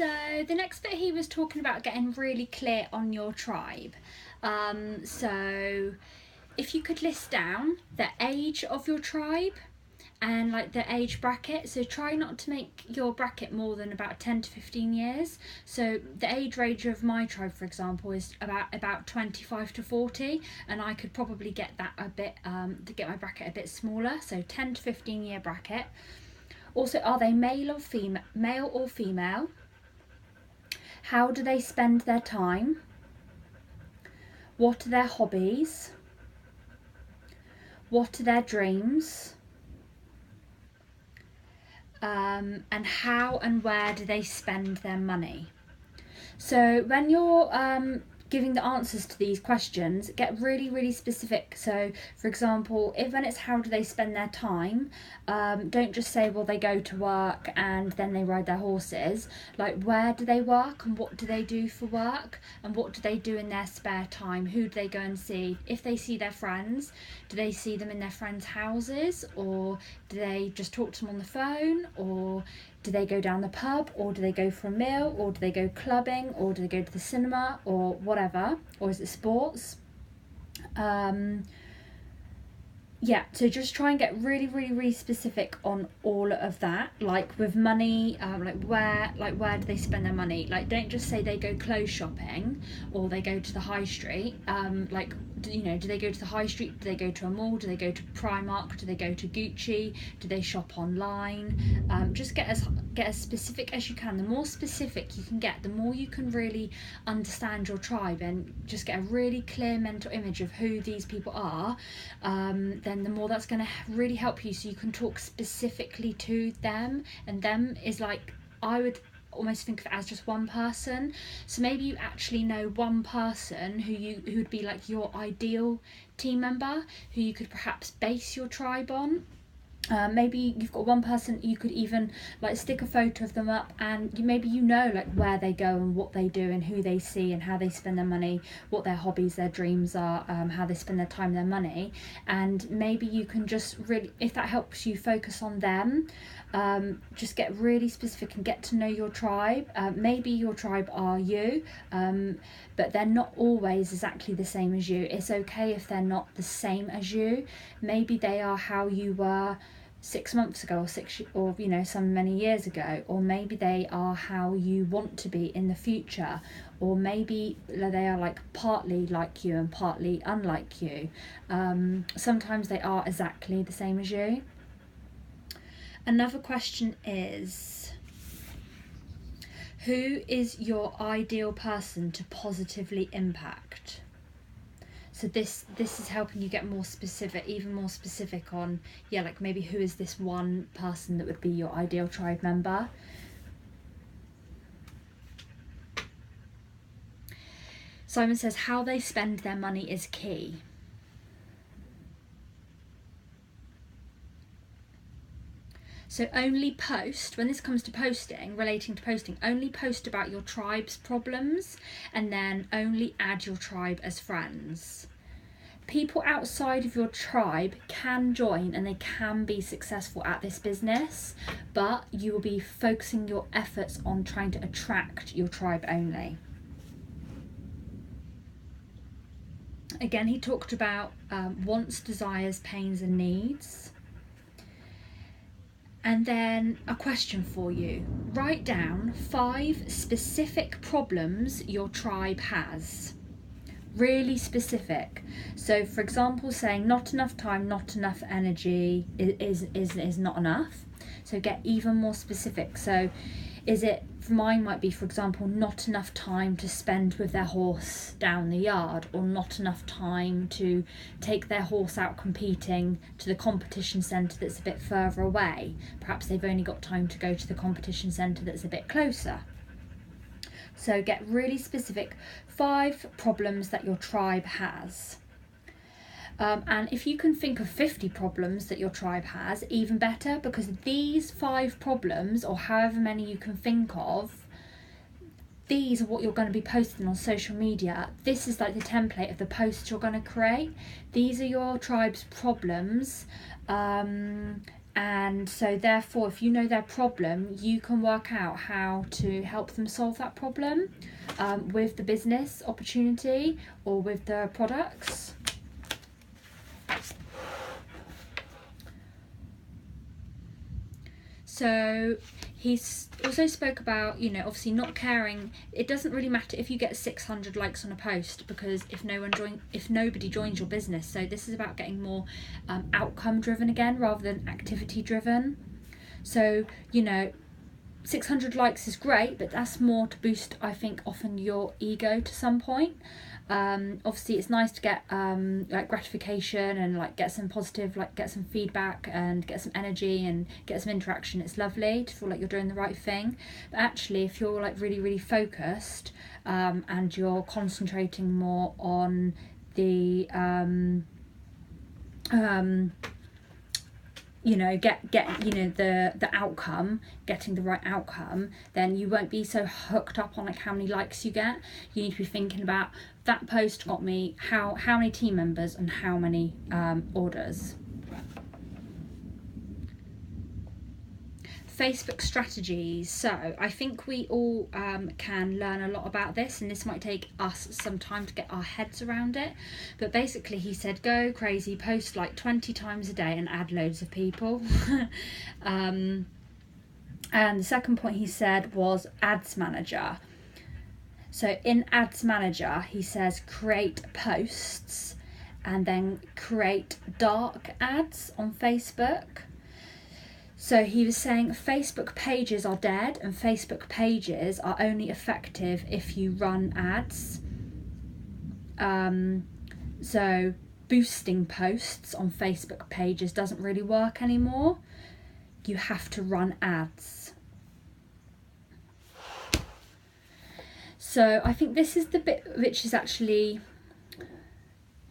So the next bit, he was talking about getting really clear on your tribe. So if you could list down the age of your tribe and like the age bracket, so try not to make your bracket more than about 10 to 15 years. So the age range of my tribe, for example, is about 25 to 40, and I could probably get that a bit to get my bracket a bit smaller, so 10 to 15 year bracket. Also, are they male or female? How do they spend their time? What are their hobbies? What are their dreams? And how and where do they spend their money? So when you're giving the answers to these questions, get really specific. So for example, when it's how do they spend their time, don't just say, well, they go to work and then they ride their horses. Like, where do they work and what do they do for work, and what do they do in their spare time? Who do they go and see? If they see their friends, do they see them in their friends' houses, or do they just talk to them on the phone, or do they go down the pub, or do they go for a meal, or do they go clubbing, or do they go to the cinema, or whatever, or is it sports? Yeah, so just try and get really specific on all of that. Like with money, where do they spend their money? Like, don't just say they go clothes shopping or they go to the high street. Do they go to the high street? Do they go to a mall? Do they go to Primark? Do they go to Gucci? Do they shop online? Just get as specific as you can. The more specific you can get, the more you can really understand your tribe and just get a really clear mental image of who these people are. Then the more that's going to really help you, so you can talk specifically to them. And them is like, I would almost think of it as just one person. So maybe you actually know one person who would be like your ideal team member, who you could perhaps base your tribe on. Maybe you've got one person, you could even like stick a photo of them up, and maybe like where they go and what they do and who they see and how they spend their money, what their hobbies, their dreams are, how they spend their time, their money. And maybe you can just really, if that helps you focus on them, just get really specific and get to know your tribe. Maybe your tribe are you, but they're not always exactly the same as you. It's okay if they're not the same as you. Maybe they are how you were 6 months ago, or some many years ago, or maybe they are how you want to be in the future, or maybe they are like partly like you and partly unlike you. Sometimes they are exactly the same as you. Another question is, who is your ideal person to positively impact? So this is helping you get more specific, even more specific on, like maybe who is this one person that would be your ideal tribe member. Simon says how they spend their money is key. So only post, when this comes to posting, relating to posting, only post about your tribe's problems, and then only add your tribe as friends. People outside of your tribe can join and they can be successful at this business, but you will be focusing your efforts on trying to attract your tribe only. Again, he talked about wants, desires, pains and needs. And then a question for you. Write down 5 specific problems your tribe has. Really specific. So for example, saying not enough time, not enough energy is not enough. So get even more specific. So mine might be, for example, not enough time to spend with their horse down the yard, or not enough time to take their horse out competing to the competition centre that's a bit further away. Perhaps they've only got time to go to the competition centre that's a bit closer. So get really specific. 5 problems that your tribe has. And if you can think of 50 problems that your tribe has, even better, because these 5 problems, or however many you can think of, these are what you're going to be posting on social media. This is like the template of the posts you're going to create. These are your tribe's problems. And so therefore, if you know their problem, you can work out how to help them solve that problem with the business opportunity or with the products. So he's also spoke about, you know, obviously not caring. It doesn't really matter if you get 600 likes on a post, because if nobody joins your business. So this is about getting more outcome driven again rather than activity driven. So, you know, 600 likes is great, but that's more to boost, I think, often your ego to some point. Obviously it's nice to get like gratification and like get some positive, like get some feedback and get some energy and get some interaction. It's lovely to feel like you're doing the right thing. But actually, if you're like really get and you're concentrating more on the you know, get you know, the outcome, getting the right outcome, then you won't be so hooked up on like how many likes you get. You need to be thinking about that post got me how many team members and how many orders. Facebook strategies. So I think we all can learn a lot about this, and this might take us some time to get our heads around it. But basically he said go crazy, post like 20 times a day and add loads of people. And the second point he said was Ads Manager. So in Ads Manager he says create posts and then create dark ads on Facebook. So he was saying Facebook pages are dead and Facebook pages are only effective if you run ads. So boosting posts on Facebook pages doesn't really work anymore. You have to run ads. So I think this is the bit which is actually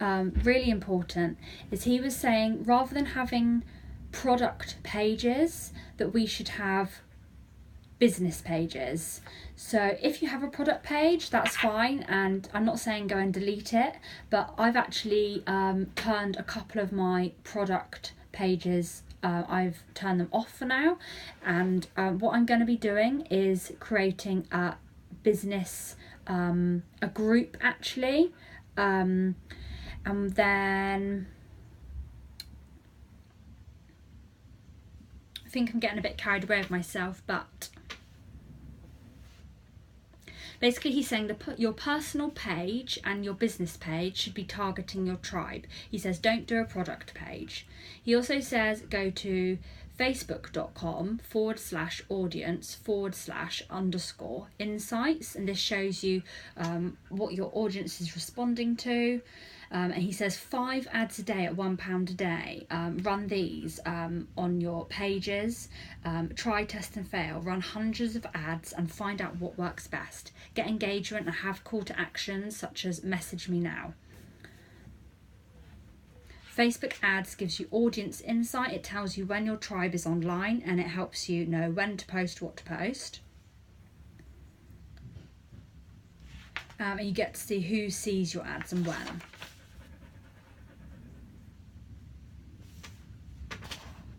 really important, is he was saying rather than having product pages, that we should have business pages. So if you have a product page, that's fine, and I'm not saying go and delete it, but I've actually turned a couple of my product pages, I've turned them off for now, and what I'm going to be doing is creating a business, a group actually, and then I think I'm getting a bit carried away with myself, but basically he's saying your personal page and your business page should be targeting your tribe. He says don't do a product page. He also says go to facebook.com/audience/_insights, and this shows you what your audience is responding to. And he says 5 ads a day at £1 a day. Run these on your pages. Try, test and fail. Run hundreds of ads and find out what works best. Get engagement and have call to actions such as message me now. Facebook ads gives you audience insight. It tells you when your tribe is online and it helps you know when to post, what to post. And you get to see who sees your ads and when.